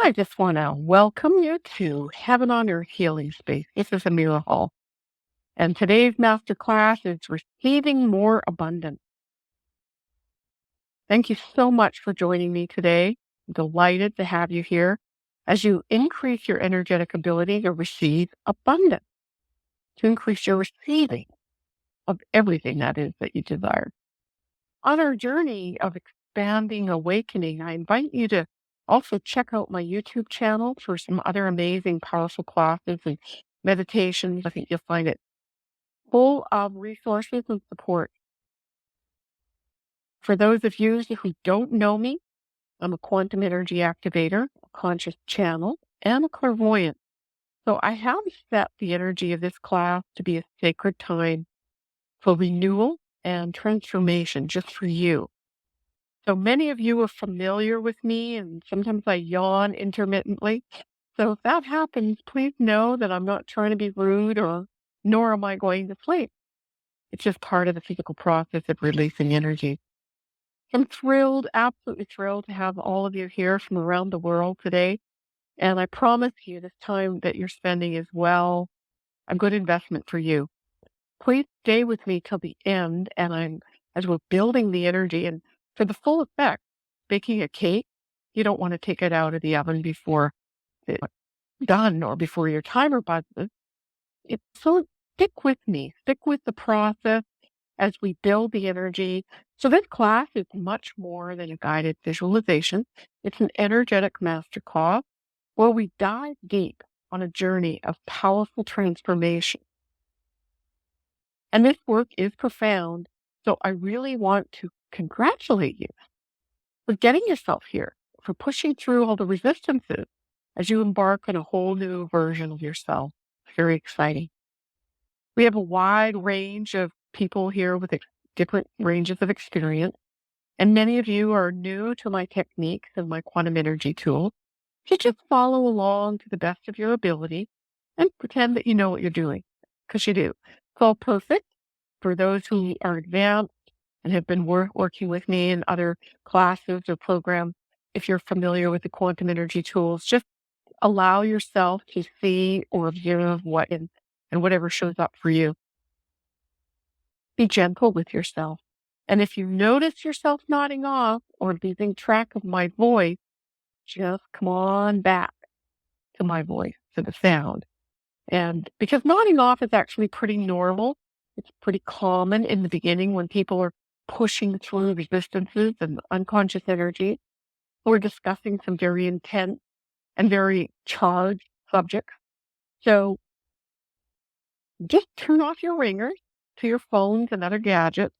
I just want to welcome you to Heaven on Earth Healing Space. This is Amirah, and today's masterclass is Receiving More Abundance. Thank you so much for joining me today. I'm delighted to have you here as you increase your energetic ability to receive abundance, to increase your receiving of everything that is that you desire. On our journey of expanding awakening, I invite you to also check out my YouTube channel for some other amazing, powerful classes and meditations. I think you'll find it full of resources and support. For those of you who don't know me, I'm a quantum energy activator, a conscious channel, and a clairvoyant. So I have set the energy of this class to be a sacred time for renewal and transformation just for you. So many of you are familiar with me, and sometimes I yawn intermittently. So if that happens, please know that I'm not trying to be rude, nor am I going to sleep. It's just part of the physical process of releasing energy. I'm thrilled, absolutely thrilled to have all of you here from around the world today. And I promise you this time that you're spending is well a good investment for you. Please stay with me till the end, and as we're building the energy. And for the full effect, baking a cake, you don't want to take it out of the oven before it's done or before your timer buzzes. So stick with me, stick with the process as we build the energy. So this class is much more than a guided visualization. It's an energetic masterclass where we dive deep on a journey of powerful transformation. And this work is profound, so I really want to congratulate you for getting yourself here, for pushing through all the resistances as you embark on a whole new version of yourself. Very exciting. We have a wide range of people here with different ranges of experience, and many of you are new to my techniques and my quantum energy tools. So just follow along to the best of your ability and pretend that you know what you're doing, because you do. It's all perfect. For those who are advanced and have been working with me in other classes or programs, if you're familiar with the quantum energy tools, just allow yourself to see or observe what and whatever shows up for you. Be gentle with yourself. And if you notice yourself nodding off or losing track of my voice, just come on back to my voice, to the sound. And because nodding off is actually pretty normal, it's pretty common in the beginning when people are pushing through resistances and unconscious energy. We're discussing some very intense and very charged subjects. So just turn off your ringers to your phones and other gadgets.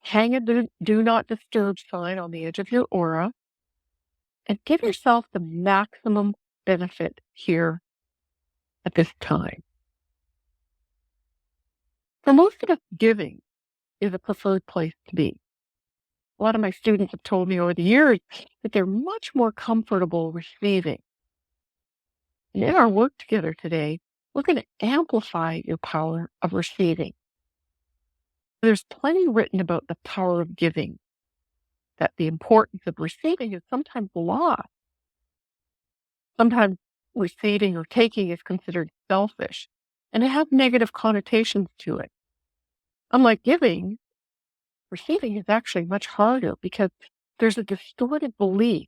Hang a do not disturb sign on the edge of your aura and give yourself the maximum benefit here at this time. For most of us, giving is a preferred place to be. A lot of my students have told me over the years that they're much more comfortable receiving. And in our work together today, we're going to amplify your power of receiving. There's plenty written about the power of giving, that the importance of receiving is sometimes lost. Sometimes receiving or taking is considered selfish, and it has negative connotations to it. Unlike giving, receiving is actually much harder because there's a distorted belief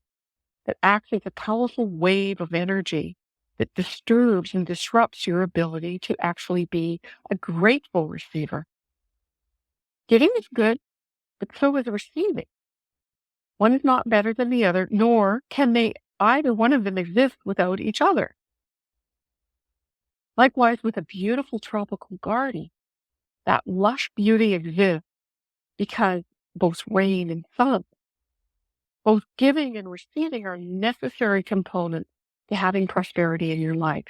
that acts as a powerful wave of energy that disturbs and disrupts your ability to actually be a grateful receiver. Giving is good, but so is receiving. One is not better than the other, nor can either one of them exist without each other. Likewise, with a beautiful tropical garden, that lush beauty exists because both rain and sun, both giving and receiving, are necessary components to having prosperity in your life.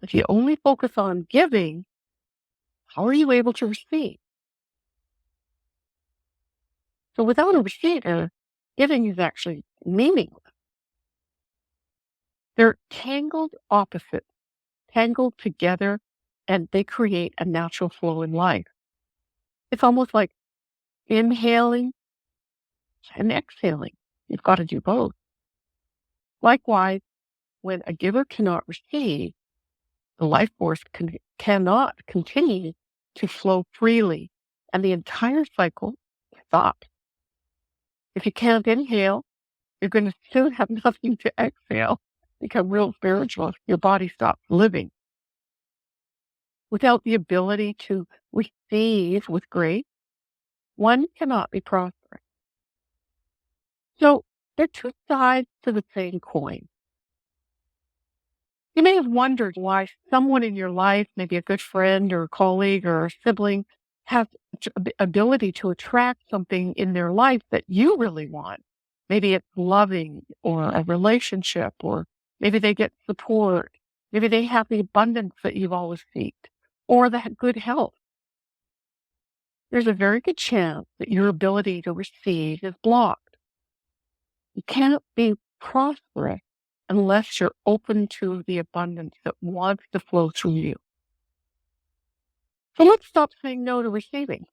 If you only focus on giving, how are you able to receive? So without a receiver, giving is actually meaningless. They're tangled opposites, tangled together, and they create a natural flow in life. It's almost like inhaling and exhaling. You've got to do both. Likewise, when a giver cannot receive, the life force cannot continue to flow freely, and the entire cycle stops. If you can't inhale, you're going to soon have nothing to exhale, become real spiritual. Your body stops living. Without the ability to receive with grace, one cannot be prosperous. So they're two sides to the same coin. You may have wondered why someone in your life, maybe a good friend or a colleague or a sibling, has ability to attract something in their life that you really want. Maybe it's loving or a relationship, or maybe they get support. Maybe they have the abundance that you've always seeked, or the good health. There's a very good chance that your ability to receive is blocked. You can't be prosperous unless you're open to the abundance that wants to flow through you. So let's stop saying no to receiving.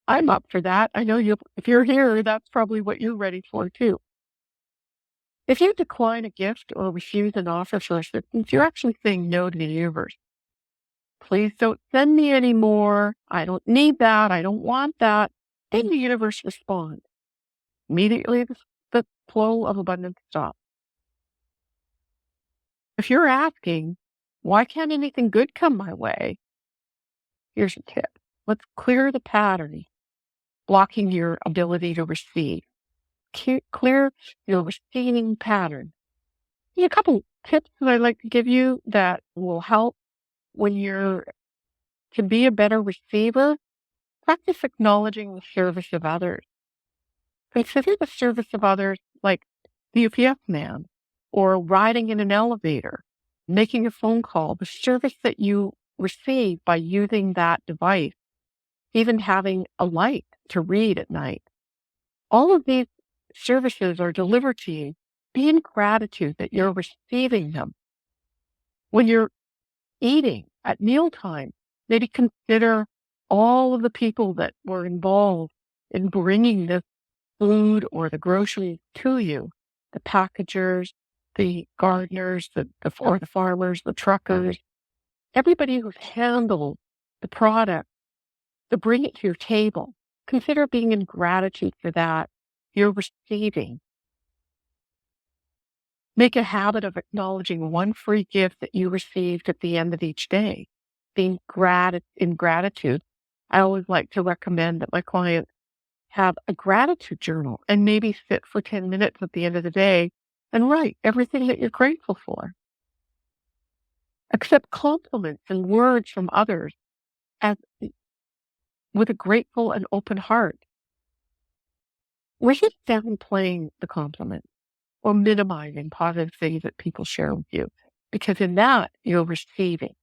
I'm up for that. I know if you're here, that's probably what you're ready for too. If you decline a gift or refuse an offer for assistance, you're actually saying no to the universe. Please don't send me any more. I don't need that. I don't want that. Then the universe responds. Immediately, the flow of abundance stops. If you're asking, why can't anything good come my way? Here's a tip. Let's clear the pattern blocking your ability to receive. Clear your receiving pattern. A couple tips that I'd like to give you that will help when you're to be a better receiver. Practice acknowledging the service of others. Consider the service of others like the UPS man, or riding in an elevator, making a phone call, the service that you receive by using that device, even having a light to read at night. All of these services are delivered to you. Be in gratitude that you're receiving them. When you're eating at mealtime, maybe consider all of the people that were involved in bringing this food or the groceries to you, the packagers, the gardeners, or the farmers, the truckers, everybody who's handled the product to bring it to your table. Consider being in gratitude for that. You're receiving. Make a habit of acknowledging one free gift that you received at the end of each day. Being in gratitude. I always like to recommend that my clients have a gratitude journal and maybe sit for 10 minutes at the end of the day and write everything that you're grateful for. Accept compliments and words from others with a grateful and open heart. Resist downplaying the compliment or minimizing positive things that people share with you, because in that you're receiving.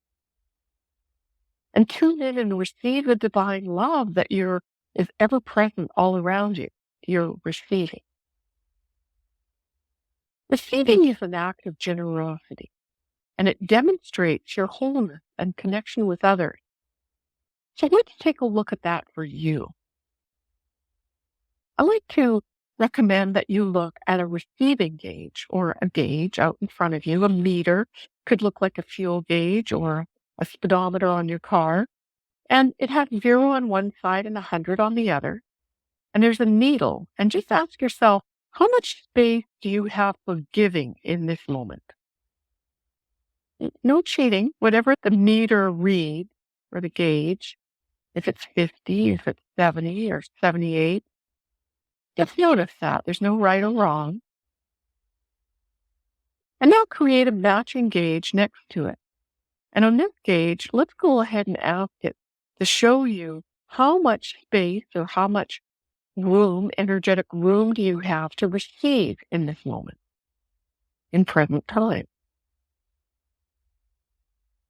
And tune in and receive the divine love that is ever present all around you. You're receiving. Receiving is an act of generosity, and it demonstrates your wholeness and connection with others. So let's take a look at that for you. I like to recommend that you look at a receiving gauge, or a gauge out in front of you. A meter could look like a fuel gauge or a speedometer on your car. And it has 0 on one side and 100 on the other. And there's a needle. And just ask yourself, how much space do you have for giving in this moment? No cheating. Whatever the meter reads, or the gauge, if it's 50, if it's 70 or 78, just notice that. There's no right or wrong. And now create a matching gauge next to it. And on this gauge, let's go ahead and ask it to show you how much space or how much energetic room do you have to receive in this moment, in present time.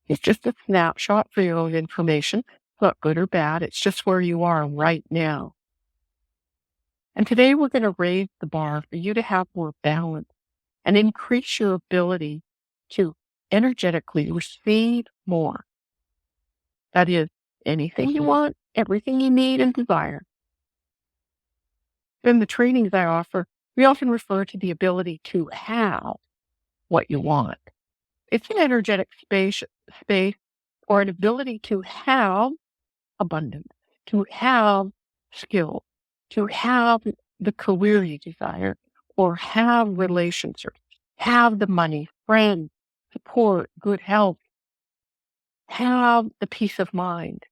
It's just a snapshot for your own information. It's not good or bad. It's just where you are right now. And today we're going to raise the bar for you to have more balance and increase your ability to energetically receive more. That is, anything you want, everything you need and desire. In the trainings I offer, we often refer to the ability to have what you want. It's an energetic space or an ability to have abundance, to have skill, to have the career you desire, or have relationships, have the money, friends, support, good health, have the peace of mind.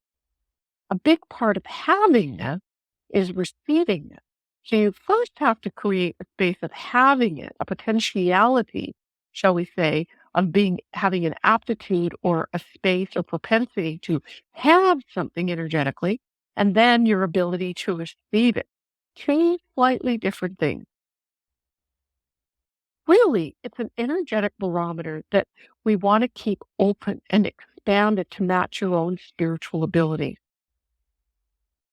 A big part of having it is receiving it. So you first have to create a space of having it, a potentiality, shall we say, of having an aptitude or a space or propensity to have something energetically, and then your ability to receive it. Two slightly different things. Really, it's an energetic barometer that we want to keep open and expand it to match your own spiritual ability.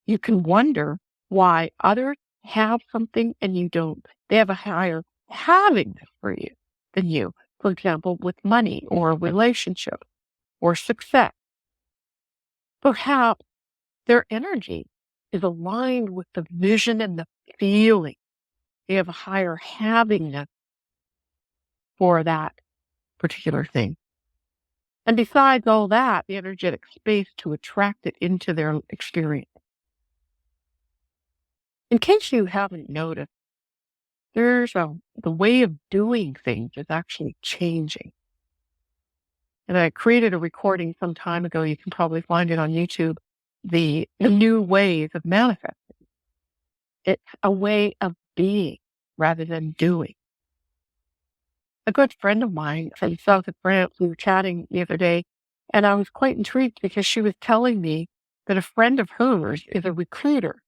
You can wonder why others have something and you don't. They have a higher having for you than you. For example, with money or a relationship or success. Perhaps their energy is aligned with the vision and the feeling. They have a higher havingness for that particular thing. And besides all that, the energetic space to attract it into their experience. In case you haven't noticed, the way of doing things is actually changing. And I created a recording some time ago. You can probably find it on YouTube. The new ways of manifesting. It's a way of being rather than doing. A good friend of mine from south of France, we were chatting the other day, and I was quite intrigued because she was telling me that a friend of hers is a recruiter.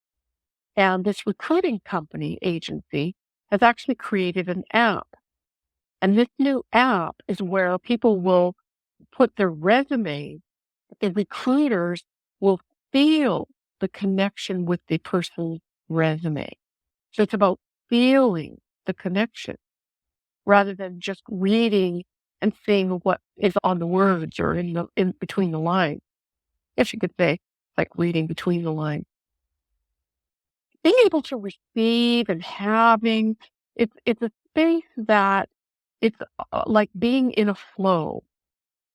And this recruiting company agency has actually created an app. And this new app is where people will put their resume. The recruiters will feel the connection with the person's resume. So it's about feeling the connection rather than just reading and seeing what is on the words or in between the lines. If you could say, like reading between the lines. Being able to receive and having, it's a space that it's like being in a flow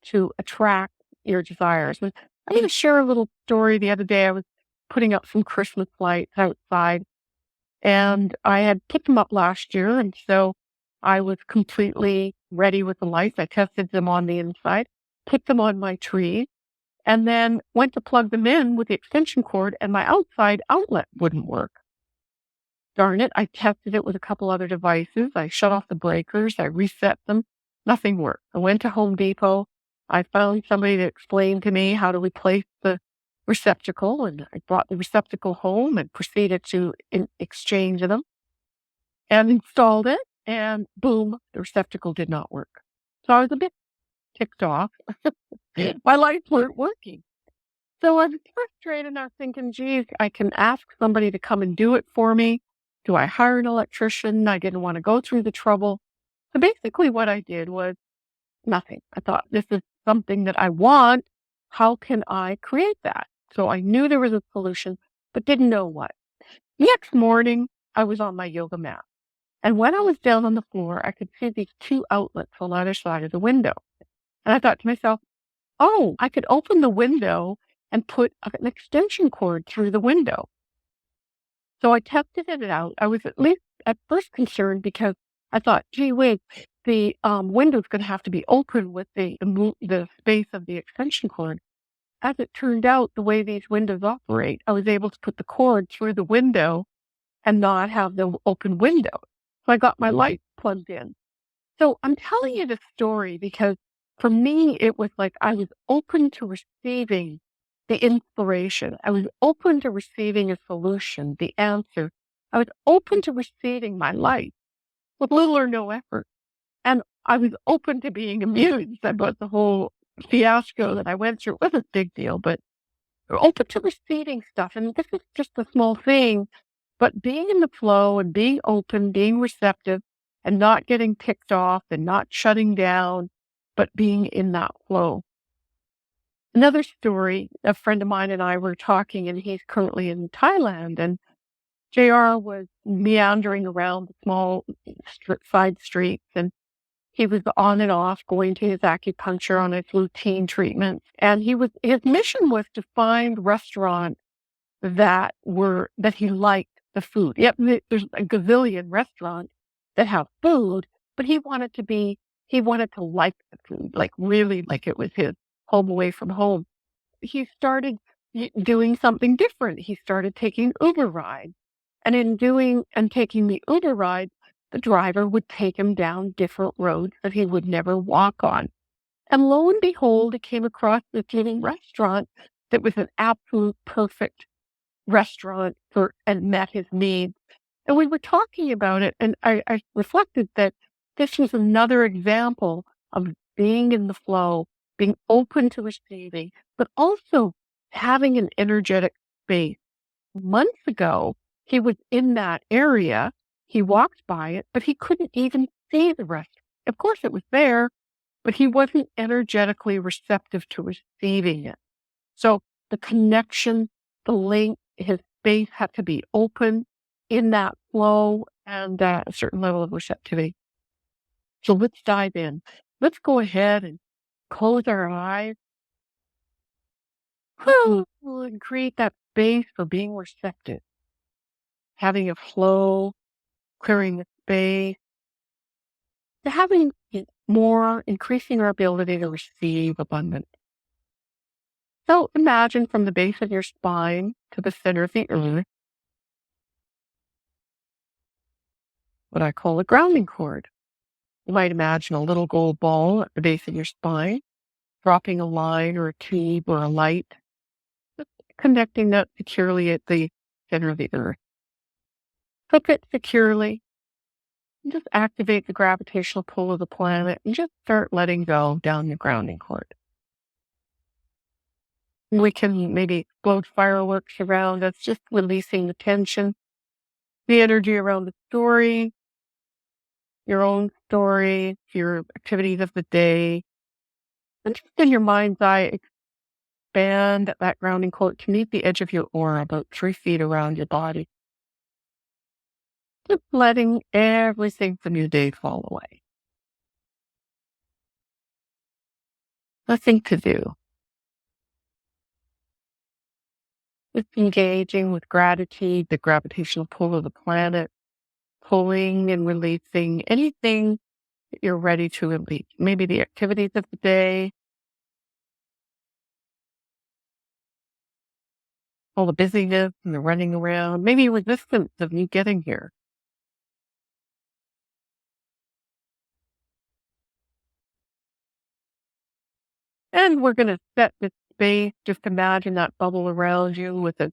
to attract your desires. And I'm going to share a little story. The other day, I was putting up some Christmas lights outside, and I had put them up last year. And so I was completely ready with the lights. I tested them on the inside, put them on my tree, and then went to plug them in with the extension cord, and my outside outlet wouldn't work. Darn it, I tested it with a couple other devices. I shut off the breakers. I reset them. Nothing worked. I went to Home Depot. I found somebody to explain to me how to replace the receptacle, and I brought the receptacle home and proceeded to exchange them and installed it, and boom, the receptacle did not work. So I was a bit ticked off. My lights weren't working. So I was frustrated and I was thinking, geez, I can ask somebody to come and do it for me. Do I hire an electrician? I didn't want to go through the trouble. So basically what I did was nothing. I thought, this is something that I want. How can I create that? So I knew there was a solution, but didn't know what. Next morning, I was on my yoga mat. And when I was down on the floor, I could see these two outlets on either side of the window. And I thought to myself, oh, I could open the window and put an extension cord through the window. So I tested it out. I was at least at first concerned because I thought, gee whiz, the window's going to have to be open with the space of the extension cord. As it turned out, the way these windows operate, I was able to put the cord through the window and not have the open window. So I got my light plugged in. So I'm telling you this story because for me, it was like I was open to receiving the inspiration. I was open to receiving a solution, the answer. I was open to receiving my life with little or no effort. And I was open to being amused about the whole fiasco that I went through. It wasn't a big deal, but open to receiving stuff. And this is just a small thing, but being in the flow and being open, being receptive, and not getting ticked off and not shutting down, but being in that flow. Another story, a friend of mine and I were talking, and he's currently in Thailand, and JR was meandering around the small side streets, and He was on and off going to his acupuncture on his routine treatments. And his mission was to find restaurants that he liked the food. Yep, there's a gazillion restaurants that have food, but he wanted to like the food, like really like it was his home away from home. He started doing something different. He started taking Uber rides. And in doing and taking the Uber ride, the driver would take him down different roads that he would never walk on. And lo and behold, he came across this little restaurant that was an absolute perfect restaurant and met his needs. And we were talking about it, and I reflected that this was another example of being in the flow, being open to receiving, but also having an energetic space. Months ago, he was in that area. He walked by it, but he couldn't even see the restaurant. Of course, it was there, but he wasn't energetically receptive to receiving it. So the connection, the link, his space had to be open in that flow and a certain level of receptivity. So let's dive in. Let's go ahead and close our eyes and create that space for being receptive, having a flow, clearing the space, to having more, increasing our ability to receive abundance. So imagine from the base of your spine to the center of the earth, what I call a grounding cord. You might imagine a little gold ball at the base of your spine, dropping a line or a tube or a light, just connecting that securely at the center of the earth. Hook it securely and just activate the gravitational pull of the planet and just start letting go down the grounding cord. We can maybe explode fireworks around us, just releasing the tension, the energy around the story, your own story, your activities of the day, and just in your mind's eye, expand that grounding cord to meet the edge of your aura, about 3 feet around your body. Just letting everything from your day fall away. Nothing to do. Just engaging with gratitude, the gravitational pull of the planet, pulling and releasing anything that you're ready to release. Maybe the activities of the day, all the busyness and the running around, maybe resistance of you getting here. And we're going to set this space. Just imagine that bubble around you with a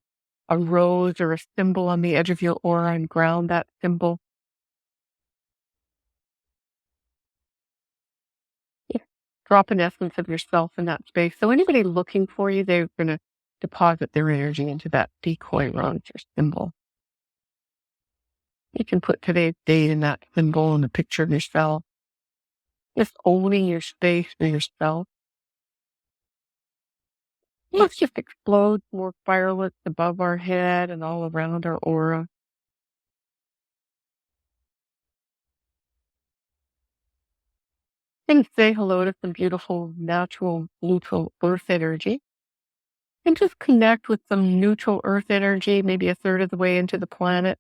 rose or a symbol on the edge of your aura and ground that symbol. Just drop an essence of yourself in that space. So anybody looking for you, they're going to deposit their energy into that decoy rose or symbol. You can put today's date in that symbol and a picture of yourself. Just owning your space for yourself. Let's just explode more fireworks above our head and all around our aura. And say hello to some beautiful, natural, neutral earth energy. And just connect with some neutral earth energy, maybe a third of the way into the planet.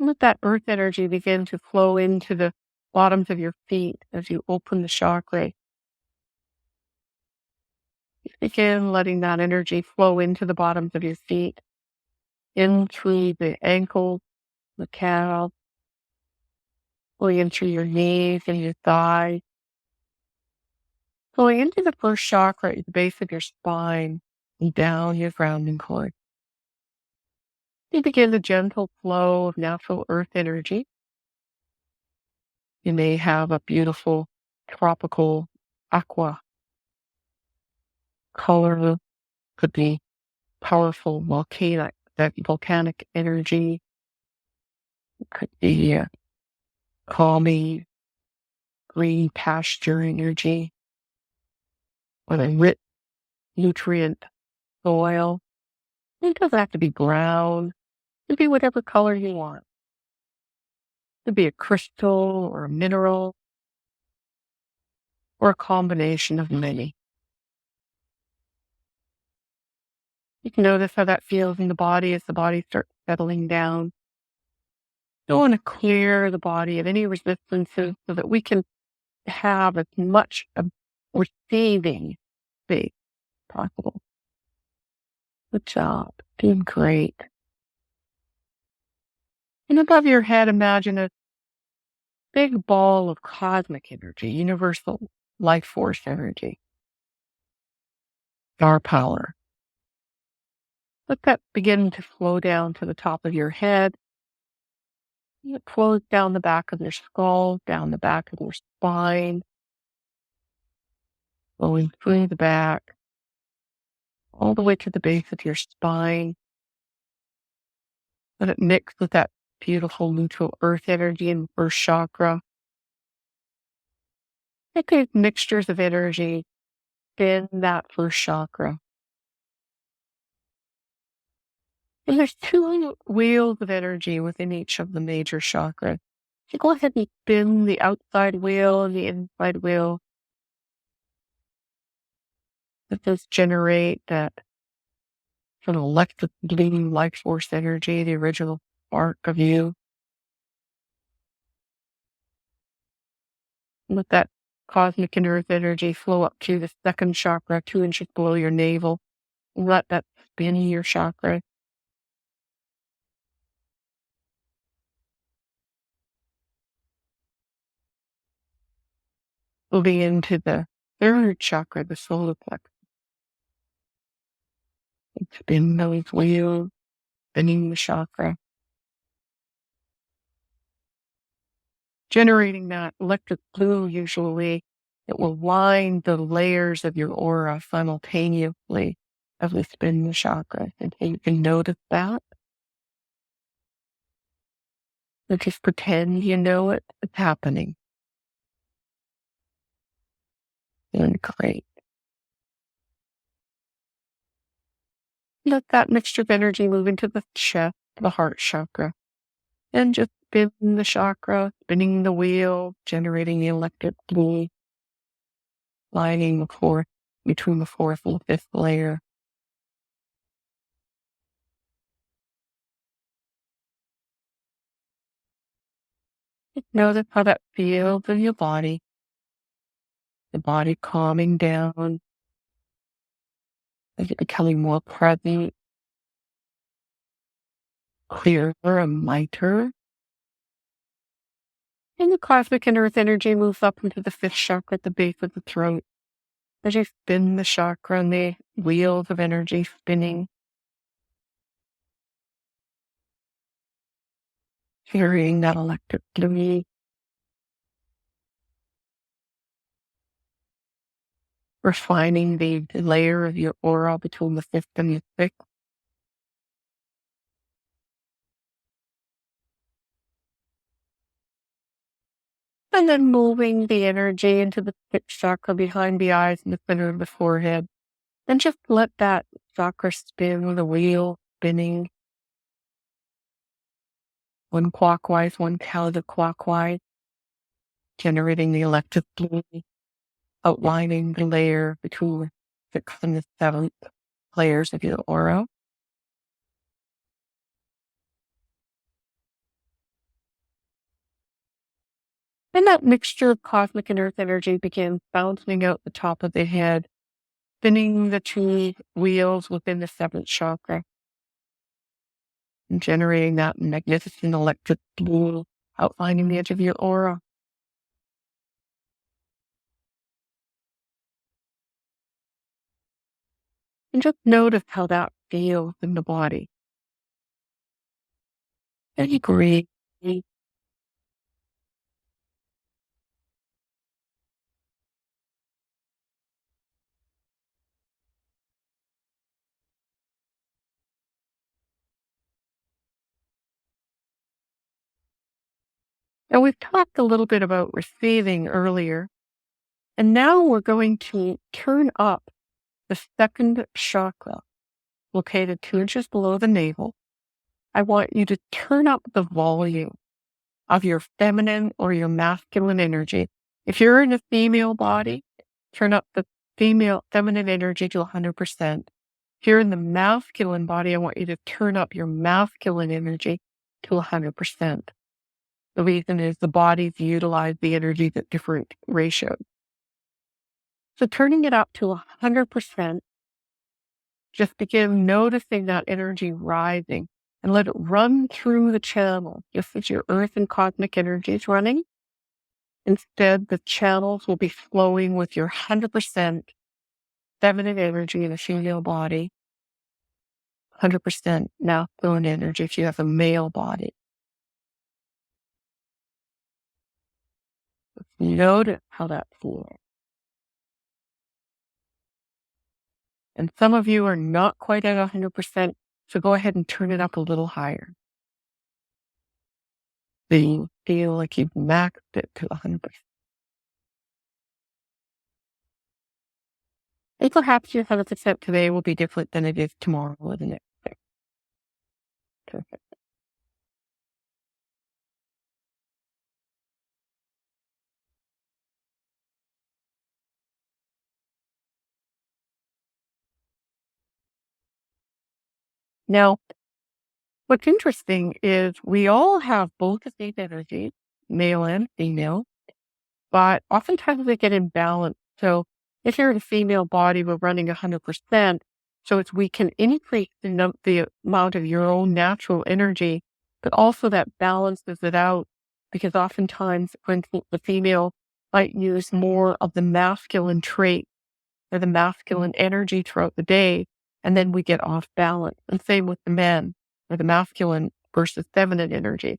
And let that earth energy begin to flow into the bottoms of your feet as you open the chakra. Begin letting that energy flow into the bottoms of your feet, in through the ankles, the calves, going into your knees and your thighs, going into the first chakra at the base of your spine and down your grounding cord. You begin the gentle flow of natural earth energy. You may have a beautiful tropical aqua color, could be powerful volcanic energy, could be calming green pasture energy, or a rich nutrient soil. It doesn't have to be brown. It could be whatever color you want. It could be a crystal or a mineral. or a combination of many. You can notice how that feels in the body as the body starts settling down. You want to clear the body of any resistances so that we can have as much of receiving space as possible. Good job. Doing great. And above your head, imagine a big ball of cosmic energy, universal life force energy, star power. Let that begin to flow down to the top of your head. It flows down the back of your skull, down the back of your spine, flowing through the back, all the way to the base of your spine. Let it mix with that beautiful neutral earth energy in the first chakra. Let these mixtures of energy spin that first chakra. And there's two wheels of energy within each of the major chakras. So go ahead and spin the outside wheel and the inside wheel. Let those generate that sort of electric bleeding life force energy, the original spark of you. Let that cosmic and earth energy flow up to the second chakra, 2 inches below your navel. And let that spin your chakra. Moving into the third chakra, the solar plexus. And spin those wheels, spinning the chakra. Generating that electric blue, usually, it will line the layers of your aura simultaneously as we spin the chakra. And you can notice that. So just pretend you know it. It's happening. Doing great. Let that mixture of energy move into the chest, the heart chakra. And just spin the chakra, spinning the wheel, generating the electric blue, lining the fourth, between the fourth and the fifth layer. Notice how that feels in your body. The body calming down, as it becoming more present, clearer and lighter. And the cosmic and earth energy moves up into the fifth chakra at the base of the throat. As you spin the chakra and the wheels of energy spinning, carrying that electric blue, refining the layer of your aura between the fifth and the sixth. And then moving the energy into the sixth chakra behind the eyes and the center of the forehead. Then just let that chakra spin, the wheel spinning, one clockwise, one counterclockwise, generating the electric blue, outlining the layer between the sixth and the seventh layers of your aura. And that mixture of cosmic and earth energy begins bouncing out the top of the head, spinning the two wheels within the seventh chakra, and generating that magnificent electric blue, outlining the edge of your aura. And just notice how that feels in the body. And you breathe. Now, we've talked a little bit about receiving earlier, and now we're going to turn up the second chakra, located 2 inches below the navel. I want you to turn up the volume of your feminine or your masculine energy. If you're in a female body, turn up the feminine energy to 100%. If you're in the masculine body, I want you to turn up your masculine energy to 100%. The reason is the bodies utilize the energies at different ratios. So turning it up to 100%, just begin noticing that energy rising and let it run through the channel, just as your earth and cosmic energy is running. Instead, the channels will be flowing with your 100% feminine energy in a female body, 100% masculine energy if you have a male body. Notice how that feels. And some of you are not quite at 100%, so go ahead and turn it up a little higher. So you feel like you've maxed it to 100%. And perhaps your 100% today will be different than it is tomorrow or the next day. Perfect. Now, what's interesting is we all have both of these energies, male and female, but oftentimes they get imbalanced. So if you're in a female body, we're running 100%. So it's we can increase the amount of your own natural energy, but also that balances it out because oftentimes, for instance, the female might use more of the masculine trait or the masculine energy throughout the day, and then we get off balance. And same with the men or the masculine versus feminine energy.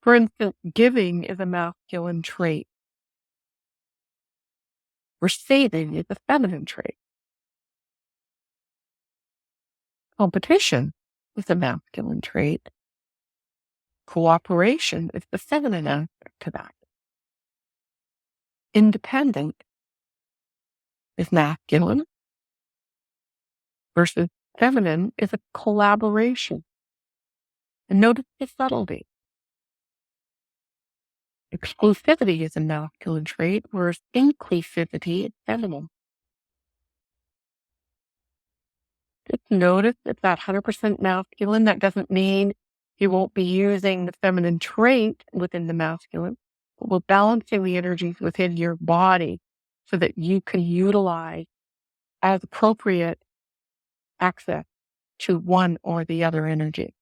For instance, giving is a masculine trait. Receiving is a feminine trait. Competition is a masculine trait. Cooperation is the feminine aspect to that. Independent is masculine versus feminine is a collaboration. And notice the subtlety. Exclusivity is a masculine trait, whereas inclusivity is feminine. Just notice it's that 100% masculine. That doesn't mean you won't be using the feminine trait within the masculine, but we're balancing the energies within your body so that you can utilize as appropriate access to one or the other energy.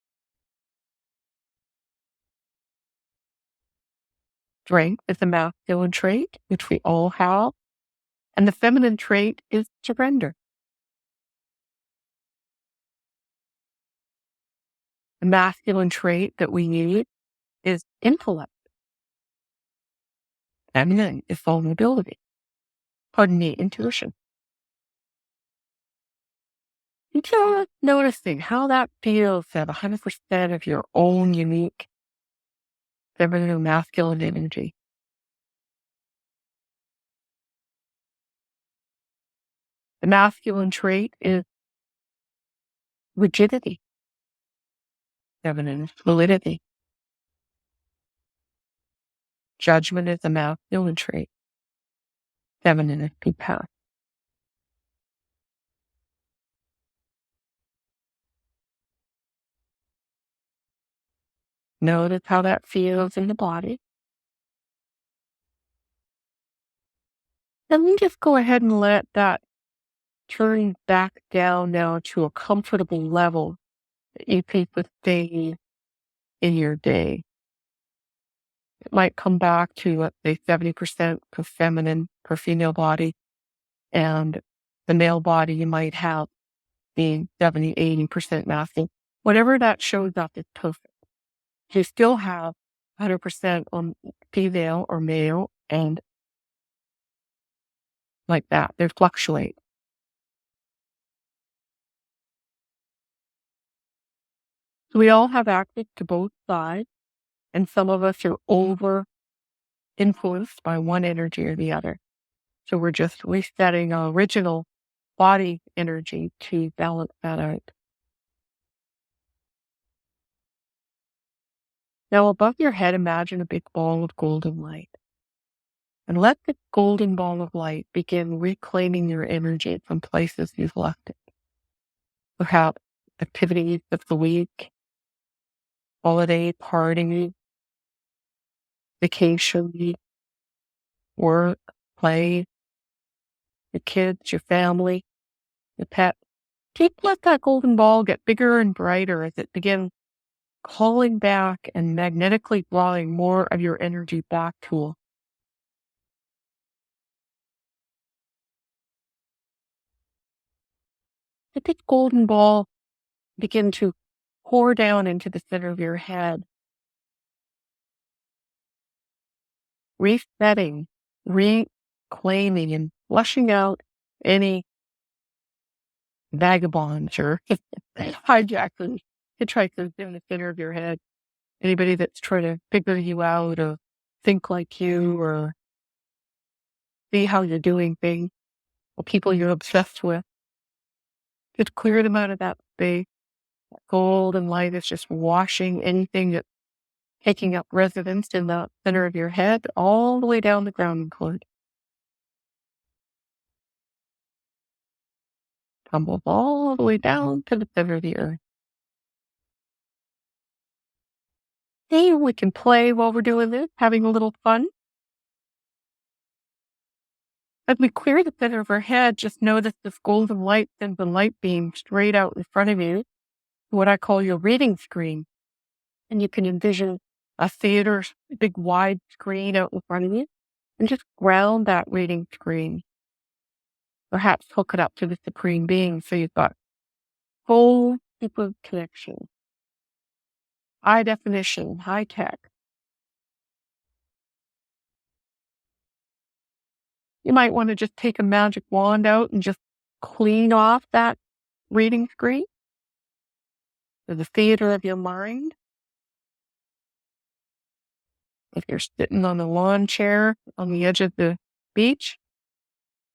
Strength is a masculine trait, which we all have, and the feminine trait is surrender. The masculine trait that we need is intellect. Feminine is vulnerability. Pardon me, intuition. And just noticing how that feels to have 100% of your own unique feminine or masculine energy. The masculine trait is rigidity. Feminine is fluidity. Judgment is a masculine trait. Feminine is compassion. Notice how that feels in the body. And then just go ahead and let that turn back down now to a comfortable level that you can sustain in your day. It might come back to, let's say, 70% for feminine, for female body, and the male body you might have being 70, 80% masculine. Whatever that shows up is perfect. You still have 100% on female or male, and like that, they fluctuate. So we all have access to both sides, and some of us are over influenced by one energy or the other. So we're just resetting our original body energy to balance that out. Now, above your head, imagine a big ball of golden light. and let the golden ball of light begin reclaiming your energy from places you've left it. Perhaps activities of the week, holiday, party, vacation, work, play, your kids, your family, your pet. Just let that golden ball get bigger and brighter as it begins calling back and magnetically drawing more of your energy back to it. Let this golden ball begin to pour down into the center of your head, resetting, reclaiming, and flushing out any vagabonds or hijackers, hitchhikers in the center of your head. Anybody that's trying to figure you out or think like you or see how you're doing things, or people you're obsessed with. Just clear them out of that space. That golden light is just washing anything that's taking up residence in the center of your head all the way down the grounding cord. Tumbles all the way down to the center of the earth. Hey, we can play while we're doing this, having a little fun. As we clear the center of our head, just notice this golden light sends a light beam straight out in front of you, what I call your reading screen. And you can envision a theater, big wide screen out in front of you, and just ground that reading screen. Perhaps hook it up to the Supreme Being so you've got full super connection, high definition, high tech. You might want to just take a magic wand out and just clean off that reading screen or the theater of your mind. If you're sitting on a lawn chair on the edge of the beach,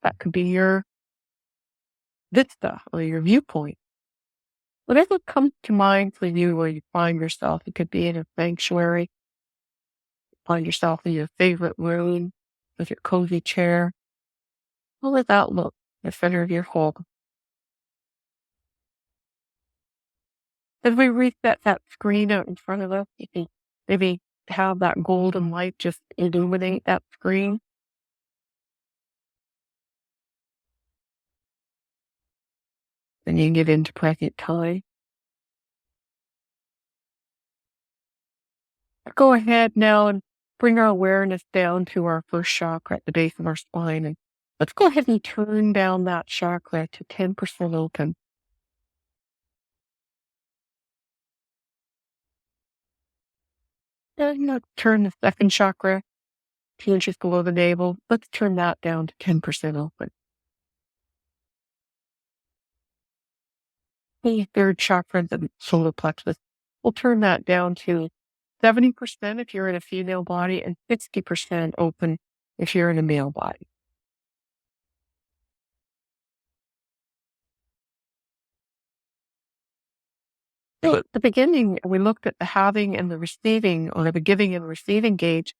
that could be your vista or your viewpoint. Whatever comes to mind for you where you find yourself, it could be in a sanctuary, find yourself in your favorite room with your cozy chair. How does that look in the center of your home? As we reset that screen out in front of us, you can maybe have that golden light just illuminate that screen. Then you get into present time. Go ahead now and bring our awareness down to our first chakra at the base of our spine. And let's go ahead and turn down that chakra to 10% open. Then turn the second chakra 2 inches below the navel. Let's turn that down to 10% open. The third chakra, the solar plexus, we'll turn that down to 70% if you're in a female body and 60% open if you're in a male body. So at the beginning, we looked at the having and the receiving, or the giving and receiving gauge.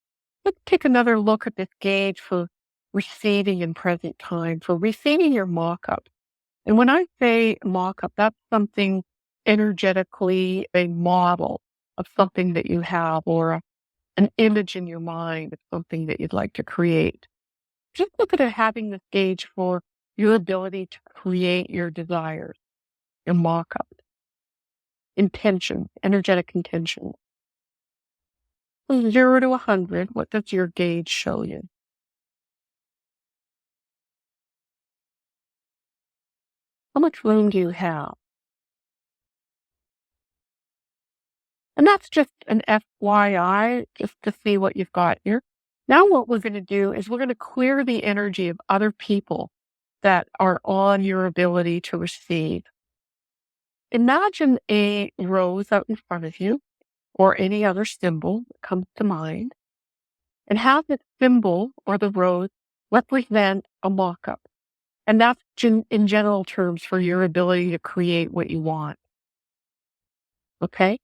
Let's take another look at this gauge for receiving in present time, for receiving your mock-up. And when I say mock-up, that's something energetically, a model of something that you have, or an image in your mind of something that you'd like to create. Just look at it having this gauge for your ability to create your desires, your mock-up. Intention, energetic intention. From 0 to 100, what does your gauge show you? How much room do you have? And that's just an FYI, just to see what you've got here. Now what we're going to do is we're going to clear the energy of other people that are on your ability to receive. Imagine a rose out in front of you, or any other symbol that comes to mind, and have the symbol or the rose represent a mock-up. And that's in general terms for your ability to create what you want. Okay?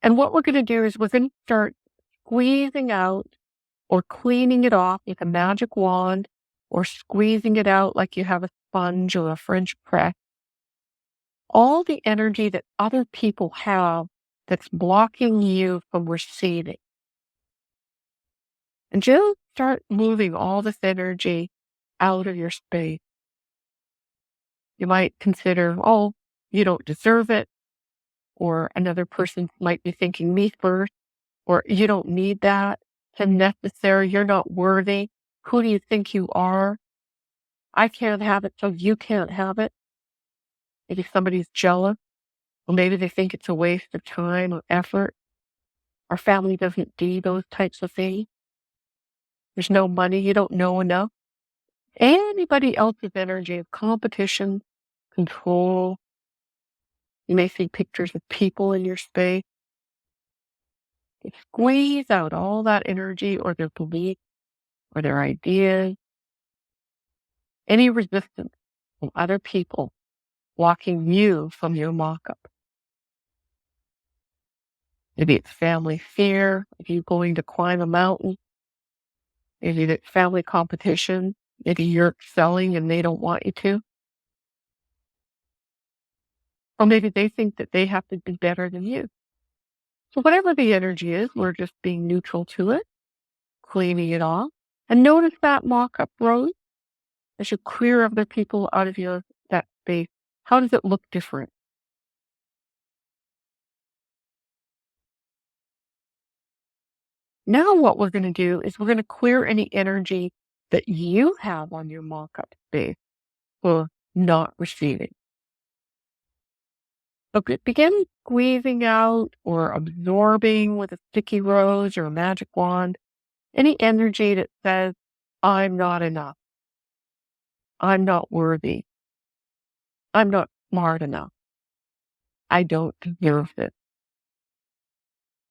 And what we're going to do is we're going to start squeezing out or cleaning it off with a magic wand, or squeezing it out like you have a sponge or a French press, all the energy that other people have that's blocking you from receiving. And just start moving all this energy out of your space. You might consider, oh, you don't deserve it, or another person might be thinking me first, or you don't need that. It's unnecessary. You're not worthy. Who do you think you are? I can't have it, so you can't have it. Maybe somebody's jealous, or maybe they think it's a waste of time or effort. Our family doesn't do those types of things. There's no money. You don't know enough. Anybody else's energy of competition, control. You may see pictures of people in your space. You squeeze out all that energy or their beliefs or their ideas, any resistance from other people blocking you from your mock-up. Maybe it's family fear of you going to climb a mountain. Maybe it's family competition. Maybe you're excelling and they don't want you to. Or maybe they think that they have to be better than you. So whatever the energy is, we're just being neutral to it, cleaning it off. And notice that mock-up rose as you clear other people out of that space. How does it look different? Now what we're going to do is we're going to clear any energy that you have on your mock-up space for not receiving. So begin squeezing out or absorbing with a sticky rose or a magic wand any energy that says, I'm not enough. I'm not worthy. I'm not smart enough. I don't deserve it.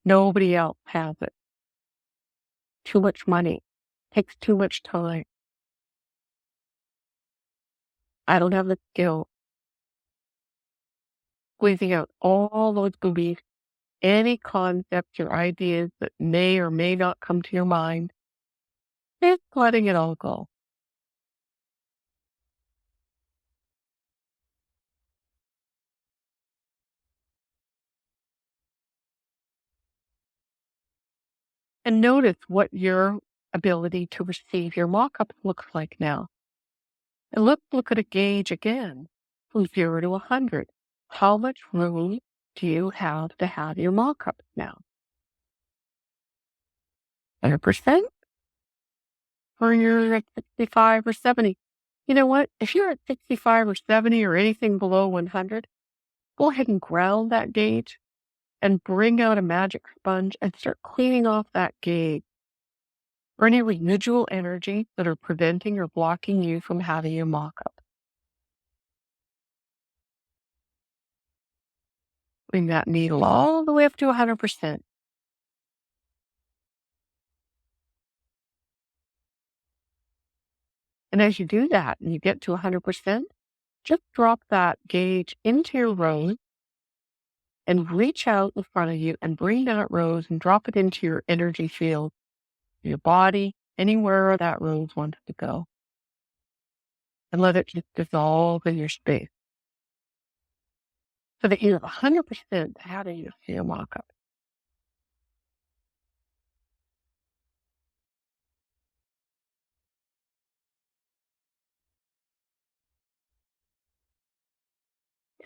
Nobody else has it. Too much money. Takes too much time. I don't have the skill. Squeezing out all those beliefs, any concepts or ideas that may or may not come to your mind, just letting it all go. And notice what your ability to receive your mock-up looks like now. And look at a gauge again from 0 to 100. How much room do you have to have your mock-up now? 100%? Or you're at 65 or 70? You know what? If you're at 65 or 70 or anything below 100, go ahead and ground that gauge and bring out a magic sponge and start cleaning off that gauge or any residual energy that are preventing or blocking you from having your mock-up. Bring that needle all the way up to 100%. And as you do that and you get to 100%, just drop that gauge into your rose and reach out in front of you and bring that rose and drop it into your energy field, your body, anywhere that rose wants to go. And let it just dissolve in your space so that you have 100% having your mock-up.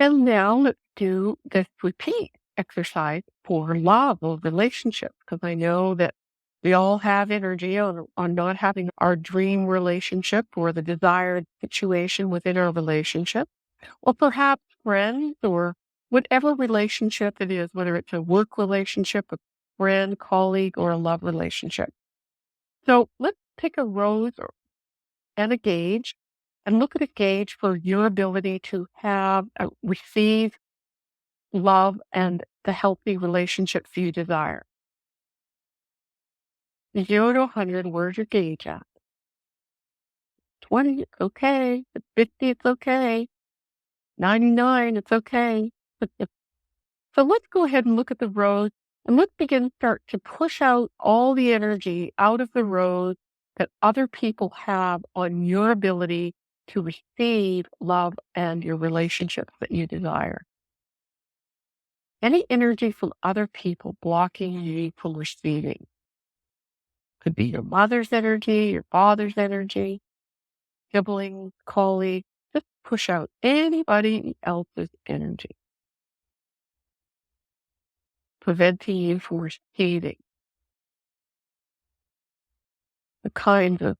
And now let's do this repeat exercise for love or relationships, because I know that we all have energy on not having our dream relationship or the desired situation within our relationship, or perhaps friends or whatever relationship it is, whether it's a work relationship, a friend, colleague, or a love relationship. So let's pick a rose and a gauge and look at a gauge for your ability to have, receive love and the healthy relationships you desire. 0 to 100, where's your gauge at? 20, it's okay. At 50, it's okay. 99, it's okay. So let's go ahead and look at the rose And let's begin start to push out all the energy out of the road that other people have on your ability to receive love and your relationships that you desire. Any energy from other people blocking you from receiving. Could be your mother's energy, your father's energy, siblings, colleagues. Just push out anybody else's energy, preventing you from receiving the kind of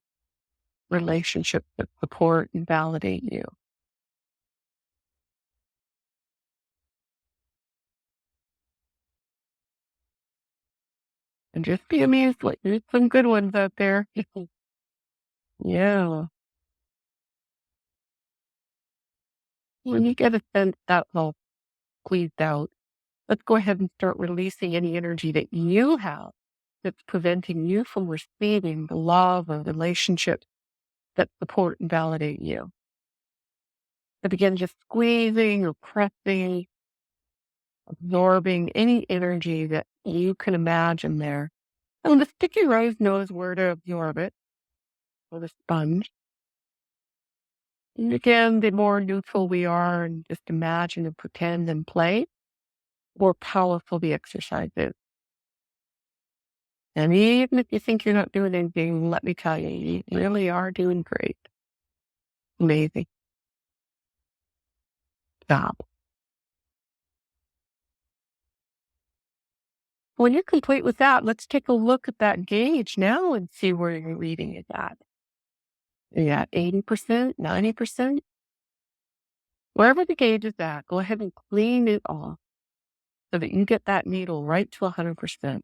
relationships that support and validate you. And just be amused, like there's some good ones out there. Yeah. When you get a sense that's all squeezed out, let's go ahead and start releasing any energy that you have that's preventing you from receiving the love or relationships that support and validate you. So begin just squeezing or pressing, absorbing any energy that you can imagine there. And the sticky rose knows where to absorb it with a sponge. And again, the more neutral we are and just imagine and pretend and play, the more powerful the exercise is. And even if you think you're not doing anything, let me tell you, you really are doing great. Amazing. Job. When you're complete with that, let's take a look at that gauge now and see where your reading is at. Are you at 80%, 90%? Wherever the gauge is at, go ahead and clean it off so that you get that needle right to 100%.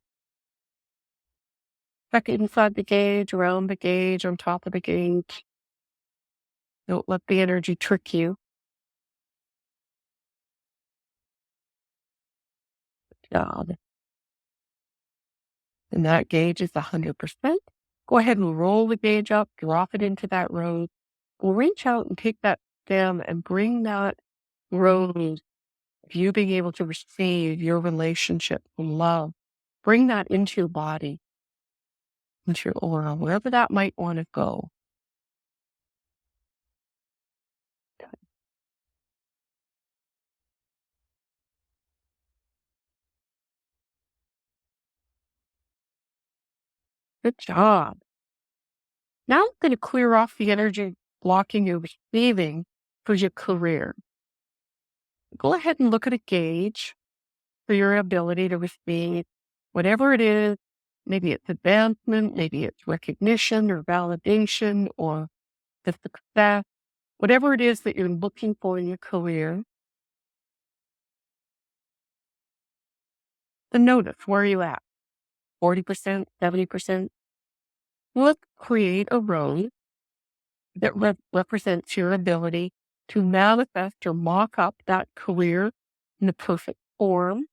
Check it inside the gauge, around the gauge, on top of the gauge. Don't let the energy trick you. Job. And that gauge is 100%. Go ahead and roll the gauge up, drop it into that rose. We'll reach out and take that stem and bring that rose, you being able to receive your relationship and love, bring that into your body, into your aura, wherever that might want to go. Good job. Now I'm going to clear off the energy blocking your receiving for your career. Go ahead and look at a gauge for your ability to receive whatever it is. Maybe it's advancement, maybe it's recognition or validation or the success, whatever it is that you're looking for in your career. Then notice, where are you at? 40%, 70%? Let's create a road that represents your ability to manifest or mock up that career in the perfect form.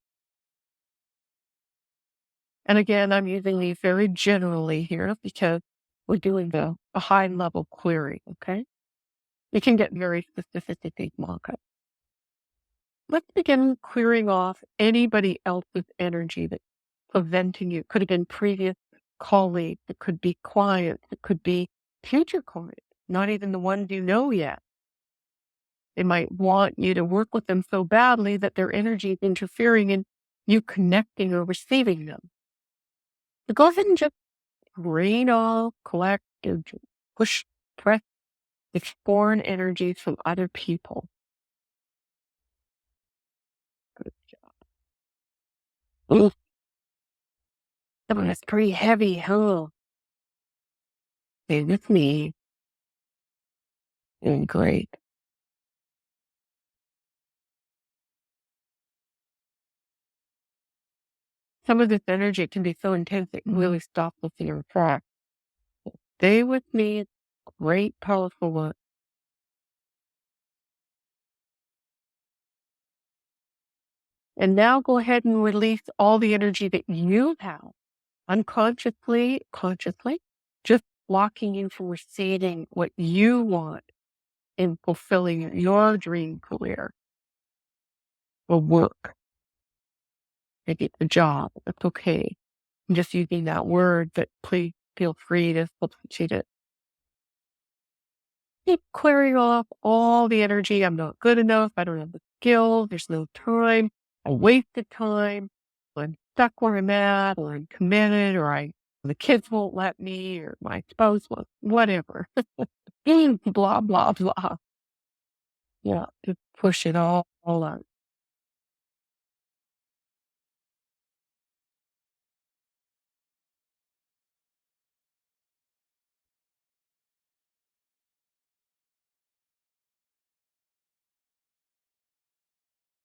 And again, I'm using these very generally here because we're doing a high level query, okay? You can get very specific with these mock-ups. Let's begin clearing off anybody else's energy that's preventing you. It could have been previous colleagues, it could be clients, it could be future clients, not even the ones you know yet. They might want you to work with them so badly that their energy is interfering in you connecting or receiving them. So go ahead and just drain off, collect, and push, press the foreign energies from other people. Good job. Ooh, that one is pretty heavy, huh? Stay with me. Doing great. Some of this energy can be so intense it can really stop us in our tracks. Stay with me. It's great, powerful work. And now go ahead and release all the energy that you have unconsciously, consciously, just blocking you from receiving what you want in fulfilling your dream career or work. maybe it's a job. That's okay. I'm just using that word, but please feel free to substitute it. Keep clearing off all the energy. I'm not good enough. I don't have the skills. There's no time. I wasted time. I'm stuck where I'm at, or I'm committed, or the kids won't let me, or my spouse won't, whatever. Blah, blah, blah. Yeah, just push it all out.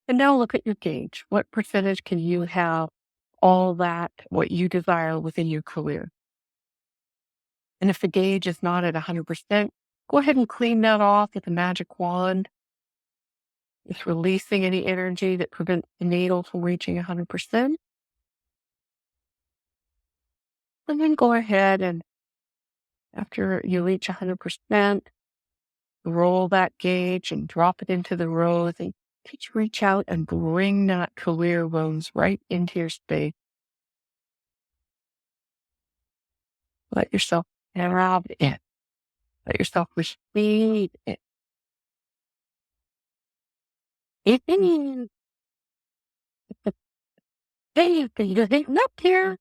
And now look at your gauge. What percentage can you have all that, what you desire within your career? And if the gauge is not at 100%, go ahead and clean that off with a magic wand. Just releasing any energy that prevents the needle from reaching 100%. And then go ahead and after you reach 100%, roll that gauge and drop it into the rose. And could you reach out and bring that career rose right into your space? Let yourself grab it. Let yourself receive it. And then you can just up here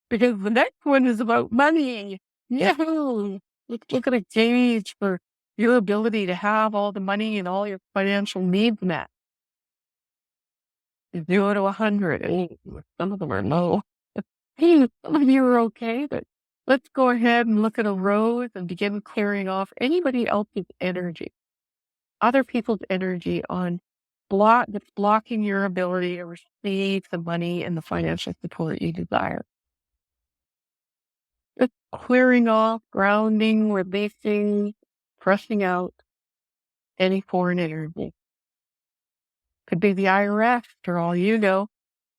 because the next one is about money. No, you're going to gauge for your ability to have all the money and all your financial needs met. 0 to 100. Some of them are low. Hey, some of you are okay, but let's go ahead and look at a rose and begin clearing off anybody else's energy, other people's energy on that's blocking your ability to receive the money and the financial support you desire. Just clearing off, grounding, releasing, pressing out any foreign energy. Could be the IRS, for all you know.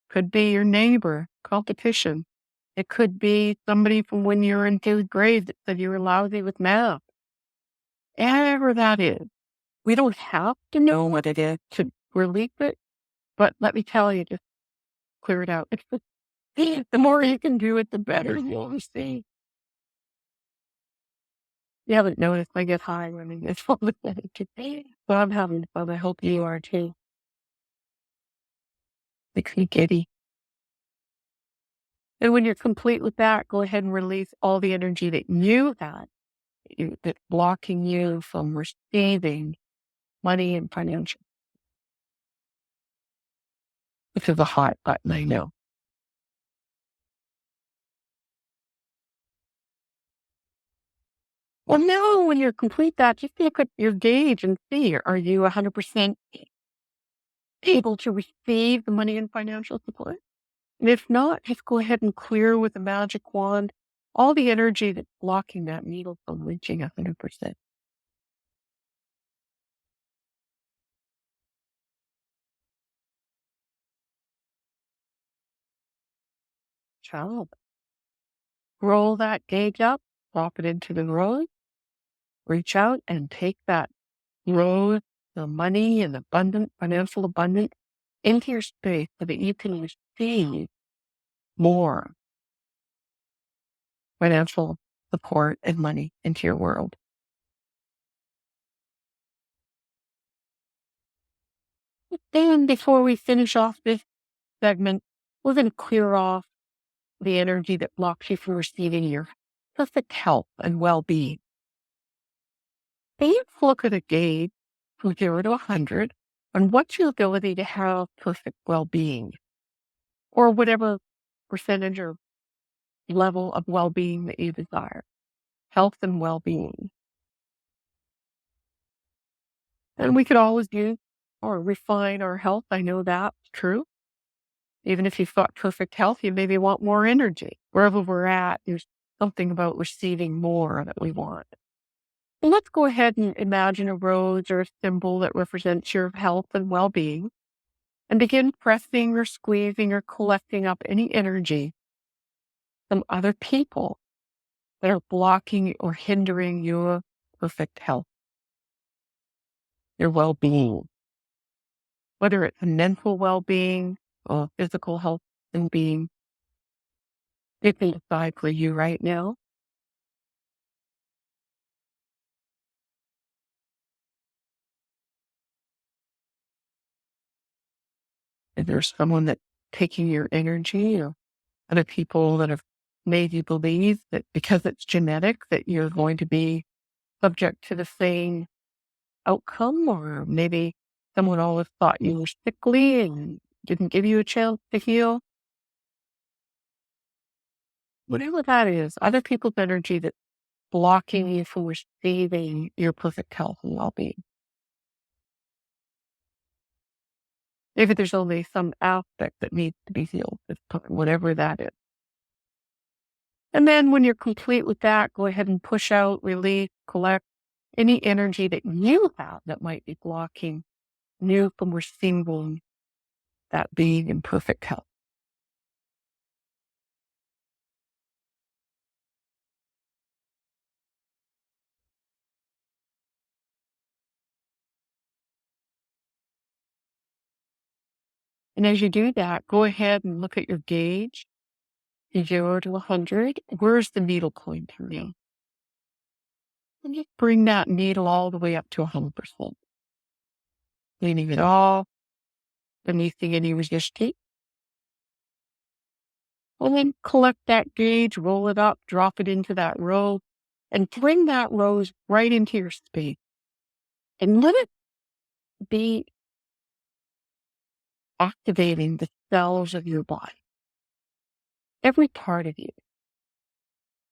Could be your neighbor, competition. It could be somebody from when you were in 2nd grade that said you were lousy with math. Whatever that is. We don't have to know what it is to release it, but let me tell you, just clear it out. The more you can do it, the better you'll receive. You haven't noticed I get high when I get all the energy. So I'm having fun. I hope you are too. Makes me giddy. And when you're complete with that, go ahead and release all the energy that you had that's blocking you from receiving money and financial, which is a hot button, I know. Well, no, when you complete that, just look at your gauge and see, are you 100% able to receive the money and financial support? And if not, just go ahead and clear with a magic wand all the energy that's blocking that needle from reaching 100%. Child, roll that gauge up, drop it into the rose, reach out and take that rose, the money and abundant, financial abundance into your space so that you can receive more financial support and money into your world. Then before we finish off this segment, we're going to clear off the energy that blocks you from receiving your perfect health and well-being. Then you look at a gauge from 0 to 100 on what's your ability to have perfect well-being or whatever percentage or level of well-being that you desire, health and well-being. And we could always use or refine our health. I know that's true. Even if you've got perfect health, you maybe want more energy. Wherever we're at, there's something about receiving more that we want. Well, let's go ahead and imagine a rose or a symbol that represents your health and well-being and begin pressing or squeezing or collecting up any energy from other people that are blocking or hindering your perfect health, your well-being, whether it's a mental well-being or physical health. and being sitting aside for you right now? Is there someone that's taking your energy, or other people that have made you believe that because it's genetic that you're going to be subject to the same outcome? Or maybe someone always thought you were sickly and didn't give you a chance to heal? Whatever that is, other people's energy that's blocking you from receiving your perfect health and well-being. Maybe there's only some aspect that needs to be healed this time, whatever that is. And then when you're complete with that, go ahead and push out, release, collect any energy that you have that might be blocking you from receiving that being in perfect health. And as you do that, go ahead and look at your gauge, 0 to 100. Where's the needle pointing you? And just bring that needle all the way up to 100%, leaning it all beneath any resistance. And then collect that gauge, roll it up, drop it into that rose, and bring that rose right into your space. And let it be activating the cells of your body. Every part of you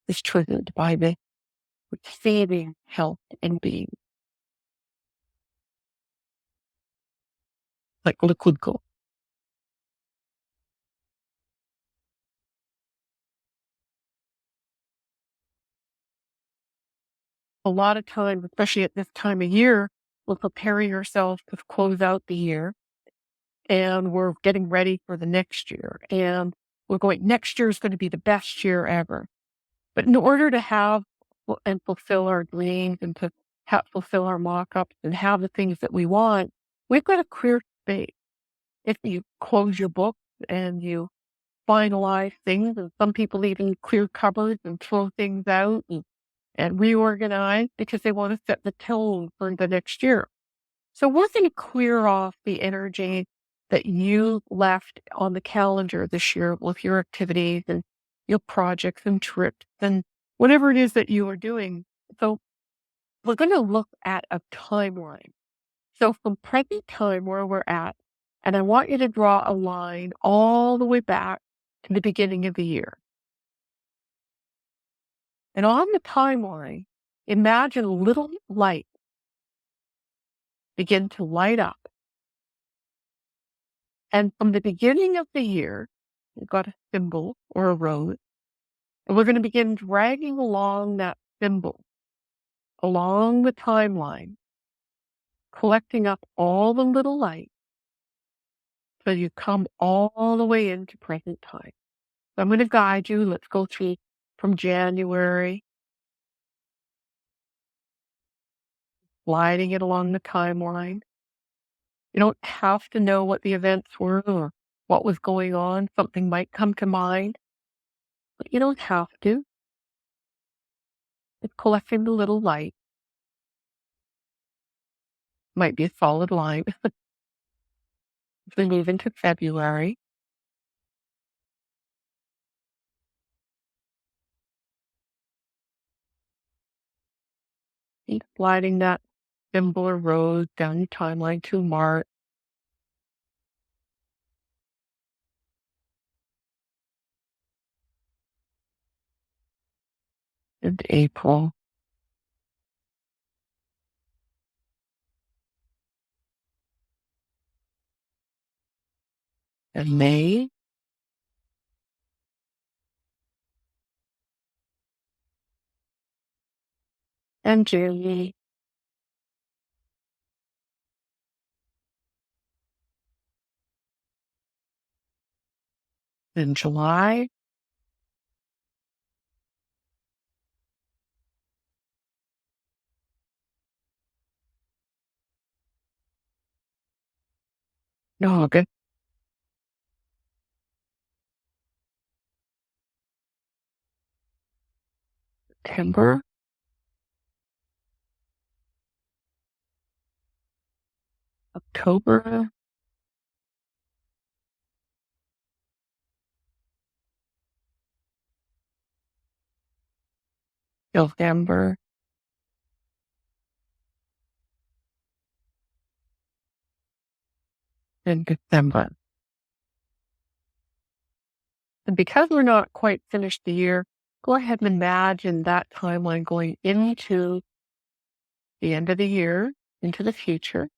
is triggered by the receiving health and being, like liquid gold. A lot of times, especially at this time of year, we're preparing ourselves to close out the year, and we're getting ready for the next year. And we're going, next year is going to be the best year ever. But in order to have and fulfill our dreams, and to fulfill our mock-ups and have the things that we want, we've got to clear space. If you close your book and you finalize things, and some people even clear cupboards and throw things out and reorganize because they want to set the tone for the next year. So we're going to clear off the energy that you left on the calendar this year with your activities and your projects and trips and whatever it is that you are doing. So we're going to look at a timeline. So from present time where we're at, and I want you to draw a line all the way back to the beginning of the year. And on the timeline, imagine little lights begin to light up. And from the beginning of the year, we've got a symbol or a rose, and we're going to begin dragging along that symbol along the timeline, collecting up all the little lights so you come all the way into present time. So I'm going to guide you. Let's go through from January, sliding it along the timeline. You don't have to know what the events were or what was going on. Something might come to mind, but you don't have to. It's collecting the little light. Might be a solid line. As we move into February, keep sliding that symbol or rose down your timeline to March and April and May and June and July and August September, October, November, and December. And because we're not quite finished the year, go ahead and imagine that timeline going into the end of the year, into the future.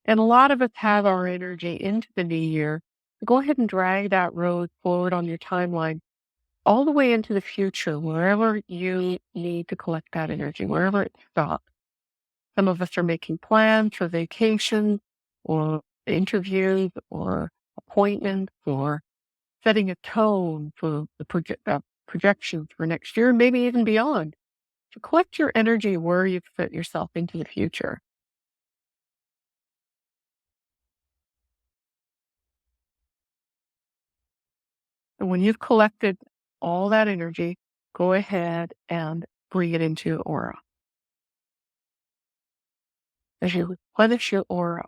And a lot of us have our energy into the new year. Go ahead and drag that road forward on your timeline all the way into the future, wherever you need to collect that energy, wherever it stops. Some of us are making plans for vacation or interviews or appointments or setting a tone for the projections for next year, maybe even beyond. To collect your energy where you fit yourself into the future. And when you've collected all that energy, go ahead and bring it into your aura. As you replenish your aura,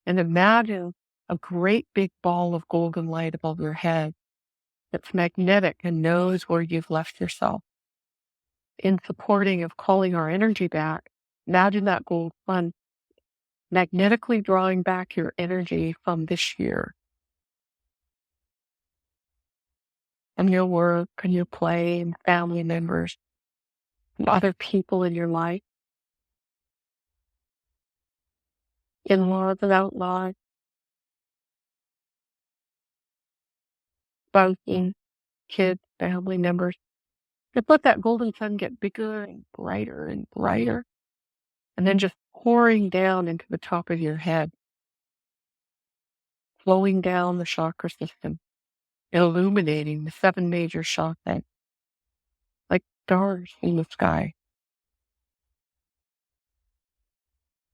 and imagine a great big ball of golden light above your head that's magnetic and knows where you've left yourself. In supporting of calling our energy back, imagine that gold sun magnetically drawing back your energy from this year and your work and your play and family members and other people in your life, in-laws and outlaws, spouses, kids, family members. To let that golden sun get bigger and brighter, and then just pouring down into the top of your head, flowing down the chakra system, illuminating the seven major chakras like stars in the sky,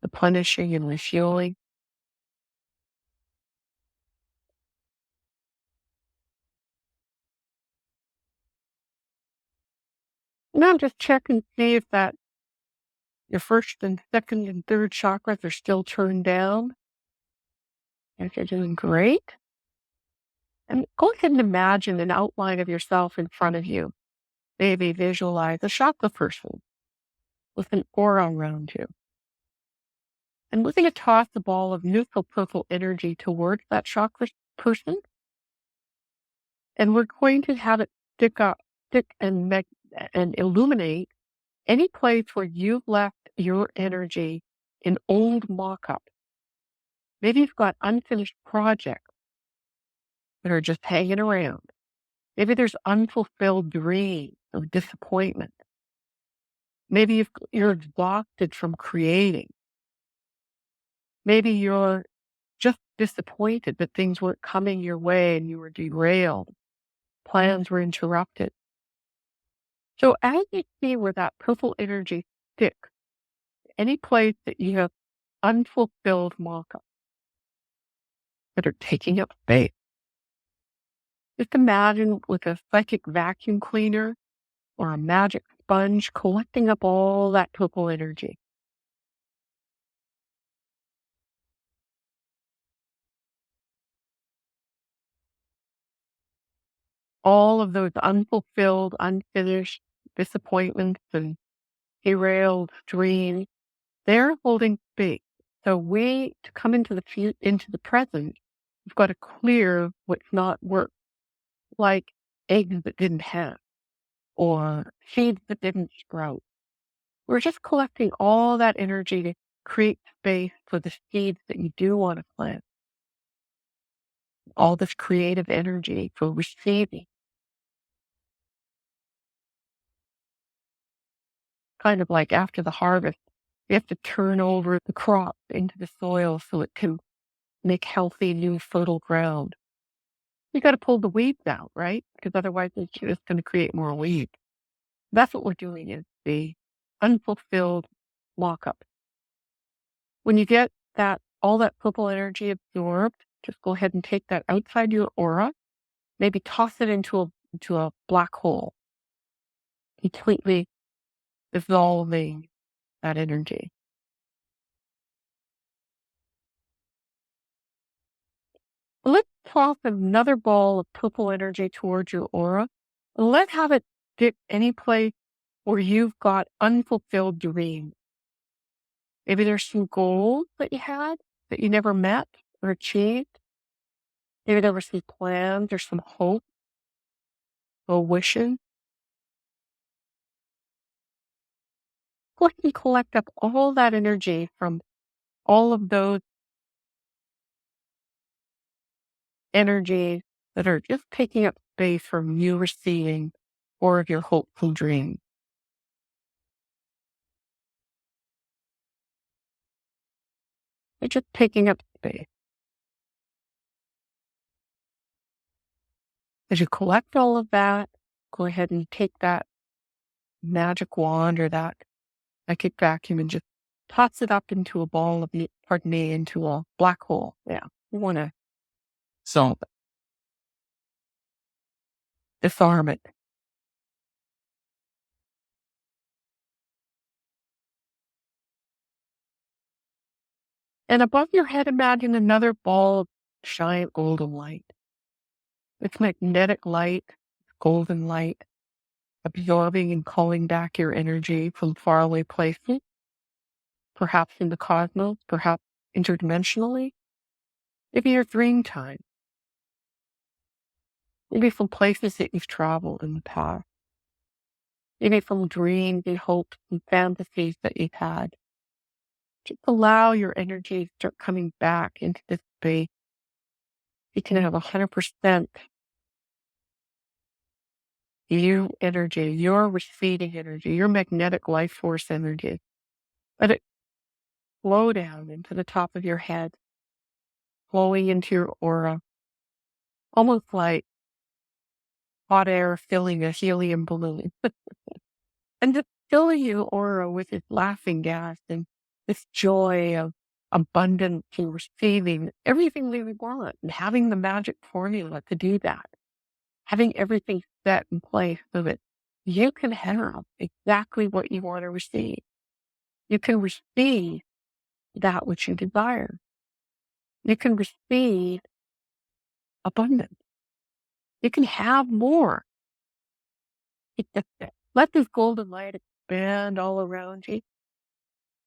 replenishing and refueling. Now just check and see if that your first and second and third chakras are still turned down. If you're doing great, and go ahead and imagine an outline of yourself in front of you. Maybe visualize a chakra person with an aura around you. And we're going to toss the ball of neutral purple energy towards that chakra person. And we're going to have it stick and illuminate any place where you've left your energy in old mock-up. Maybe you've got unfinished projects that are just hanging around. Maybe there's unfulfilled dreams or disappointment. Maybe you're exhausted from creating. Maybe you're just disappointed that things weren't coming your way and you were derailed. Plans were interrupted. So as you see where that purple energy sticks, any place that you have unfulfilled mock-ups that are taking up space, just imagine with a psychic vacuum cleaner or a magic sponge collecting up all that purple energy. All of those unfulfilled, unfinished disappointments and derailed dreams, they're holding space. So to come into into the present, we've got to clear what's not worked, like eggs that didn't hatch or seeds that didn't sprout. We're just collecting all that energy to create space for the seeds that you do want to plant. All this creative energy for receiving, kind of like after the harvest, you have to turn over the crop into the soil so it can make healthy, new, fertile ground. You got to pull the weeds out, right? Because otherwise it's just going to create more weeds. That's what we're doing is the unfulfilled lockup. When you get all that purple energy absorbed, just go ahead and take that outside your aura, maybe toss it into a black hole, completely dissolving that energy. Let's toss another ball of purple energy towards your aura. And let's have it dip any place where you've got unfulfilled dreams. Maybe there's some goals that you had that you never met or achieved. Maybe there were some plans or some hope or wishes. Go ahead and collect up all that energy from all of those energies that are just taking up space from you receiving more of your hopeful dreams. They're just taking up space. As you collect all of that, go ahead and take that magic wand or that psychic vacuum and just toss it up into a ball of, into a black hole. Yeah, you want to solve it, disarm it. And above your head, imagine another ball of giant golden light. It's magnetic light, golden light, absorbing and calling back your energy from faraway places, perhaps in the cosmos, perhaps interdimensionally, maybe your dream time, maybe from places that you've traveled in the past, maybe from dreams and hopes and fantasies that you've had. Just allow your energy to start coming back into this space. You can have 100% you energy, your receiving energy, your magnetic life force energy. Let it flow down into the top of your head, flowing into your aura, almost like hot air filling a helium balloon. And just filling your aura with this laughing gas and this joy of abundance and receiving everything we want and having the magic formula to do that. Having everything set in place so that you can have exactly what you want to receive. You can receive that which you desire. You can receive abundance. You can have more. Let this golden light expand all around you,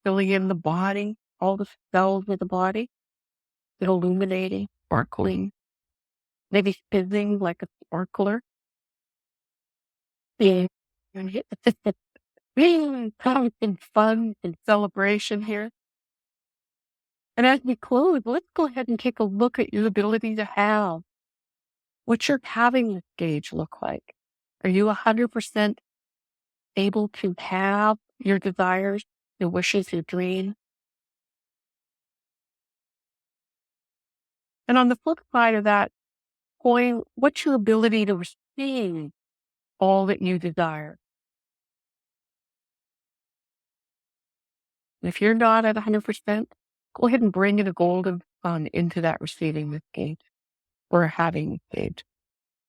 filling in the body, all the cells of the body, illuminating, sparkling, maybe fizzing like a sparkler. Yeah. Constant fun and celebration here. And as we close, let's go ahead and take a look at your ability to have. What's your having stage look like? Are you 100% able to have your desires, your wishes, your dreams? And on the flip side of that coin, what's your ability to receive all that you desire? And if you're not at 100%, go ahead and bring in a golden sun into that receiving gauge or a having gauge.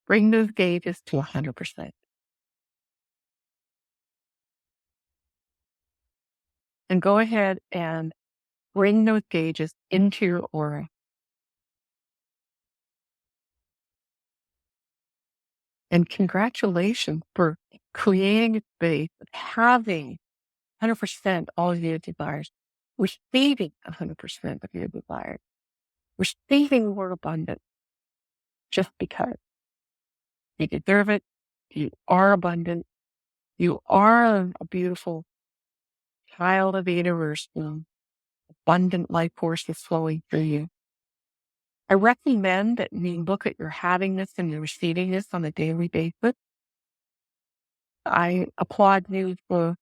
Bring those gauges to 100%. And go ahead and bring those gauges into your aura. And congratulations for creating a space of having 100% all of your desires, receiving 100% of your desires, receiving more abundance just because you deserve it. You are abundant. You are a beautiful child of the universe. Abundant life force is flowing through you. I recommend that you look at your havingness and your receivingness on a daily basis. I applaud you for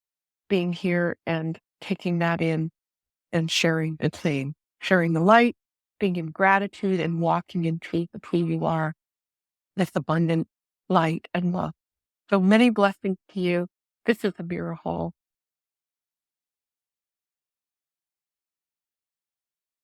being here and taking that in and sharing the same, sharing the light, being in gratitude and walking in truth of who you are, this abundant light and love. So many blessings to you. This is Amirah Hall.